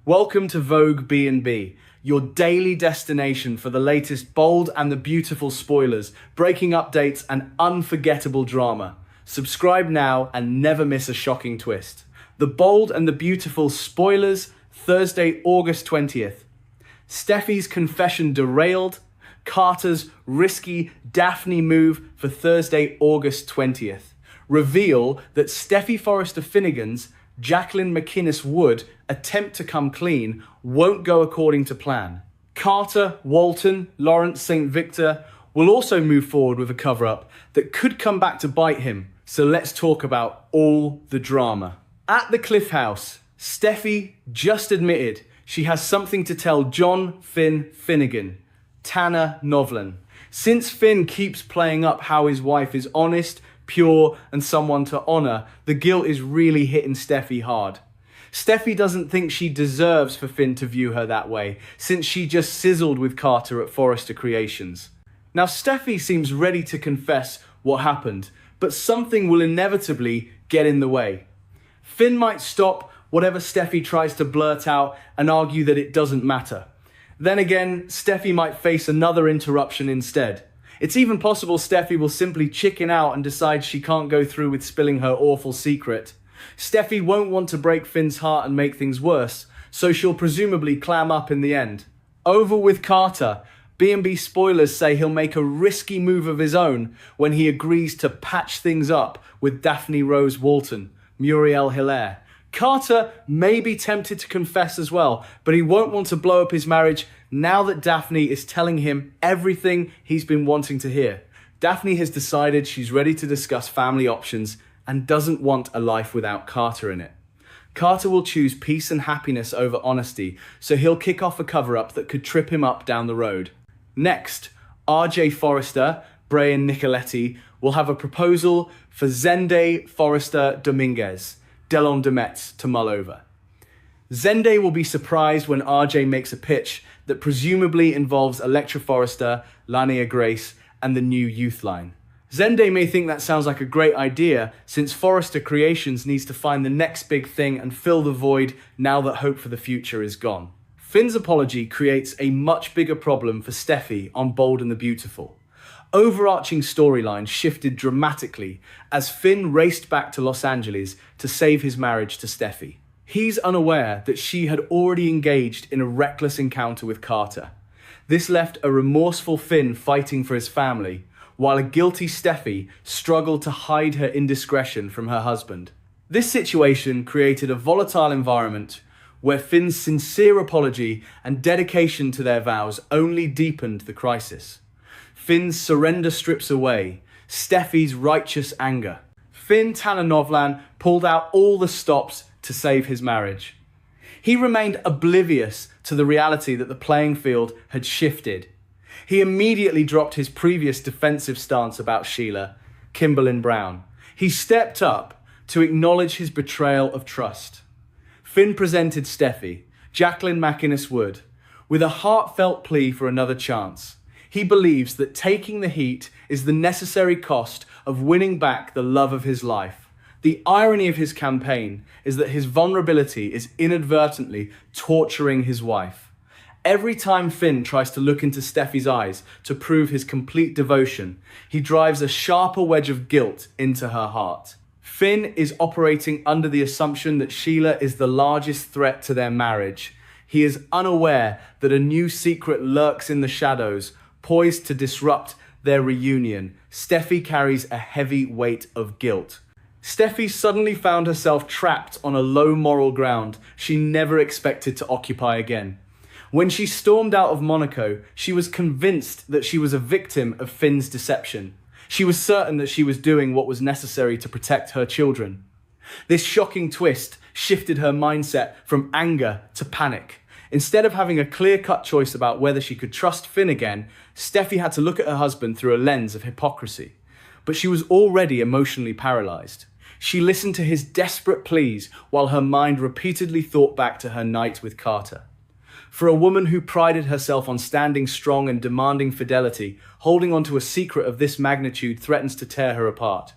Welcome to Vogue B&B, your daily destination for the latest bold and the beautiful spoilers, breaking updates, and unforgettable drama. Subscribe now and never miss a shocking twist. The bold and the beautiful spoilers, Thursday, August 20th. Steffy's confession derailed, Carter's risky Daphne move for Thursday, August 20th. Reveal that Steffy Forrester Finnegan's Jacqueline McInnes Wood attempt to come clean won't go according to plan. Carter, Walton, Lawrence St. Victor will also move forward with a cover-up that could come back to bite him. So let's talk about all the drama. At the Cliff House, Steffy just admitted she has something to tell John Finn Finnegan, Tanner Novlan. Since Finn keeps playing up how his wife is honest, pure, and someone to honor, the guilt is really hitting Steffy hard. Steffy doesn't think she deserves for Finn to view her that way, since she just sizzled with Carter at Forrester Creations. Now Steffy seems ready to confess what happened, but something will inevitably get in the way. Finn might stop whatever Steffy tries to blurt out and argue that it doesn't matter. Then again, Steffy might face another interruption instead. It's even possible Steffy will simply chicken out and decide she can't go through with spilling her awful secret. Steffy won't want to break Finn's heart and make things worse, so she'll presumably clam up in the end. Over with Carter. B&B spoilers say he'll make a risky move of his own when he agrees to patch things up with Daphne Rose Walton, Muriel Hilaire. Carter may be tempted to confess as well, but he won't want to blow up his marriage now that Daphne is telling him everything he's been wanting to hear. Daphne has decided she's ready to discuss family options and doesn't want a life without Carter in it. Carter will choose peace and happiness over honesty, so he'll kick off a cover-up that could trip him up down the road. Next, RJ Forrester, Brian Nicoletti, will have a proposal for Zende Forrester Dominguez, Delon Demetz, to mull over. Zende will be surprised when RJ makes a pitch that presumably involves Electra Forrester, Lania Grace, and the new youth line. Zende may think that sounds like a great idea, since Forrester Creations needs to find the next big thing and fill the void now that hope for the future is gone. Finn's apology creates a much bigger problem for Steffy on Bold and the Beautiful. Overarching storyline shifted dramatically as Finn raced back to Los Angeles to save his marriage to Steffy. He's unaware that she had already engaged in a reckless encounter with Carter. This left a remorseful Finn fighting for his family, while a guilty Steffy struggled to hide her indiscretion from her husband. This situation created a volatile environment where Finn's sincere apology and dedication to their vows only deepened the crisis. Finn's surrender strips away Steffy's righteous anger. Finn Tanner Novlan pulled out all the stops to save his marriage. He remained oblivious to the reality that the playing field had shifted. He immediately dropped his previous defensive stance about Sheila, Kimberlyn Brown. He stepped up to acknowledge his betrayal of trust. Finn presented Steffy, Jacqueline McInnes Wood, with a heartfelt plea for another chance. He believes that taking the heat is the necessary cost of winning back the love of his life. The irony of his campaign is that his vulnerability is inadvertently torturing his wife. Every time Finn tries to look into Steffy's eyes to prove his complete devotion, he drives a sharper wedge of guilt into her heart. Finn is operating under the assumption that Sheila is the largest threat to their marriage. He is unaware that a new secret lurks in the shadows, poised to disrupt their reunion. Steffy carries a heavy weight of guilt. Steffy suddenly found herself trapped on a low moral ground she never expected to occupy again. When she stormed out of Monaco, she was convinced that she was a victim of Finn's deception. She was certain that she was doing what was necessary to protect her children. This shocking twist shifted her mindset from anger to panic. Instead of having a clear-cut choice about whether she could trust Finn again, Steffy had to look at her husband through a lens of hypocrisy. But she was already emotionally paralyzed. She listened to his desperate pleas while her mind repeatedly thought back to her night with Carter. For a woman who prided herself on standing strong and demanding fidelity, holding on to a secret of this magnitude threatens to tear her apart.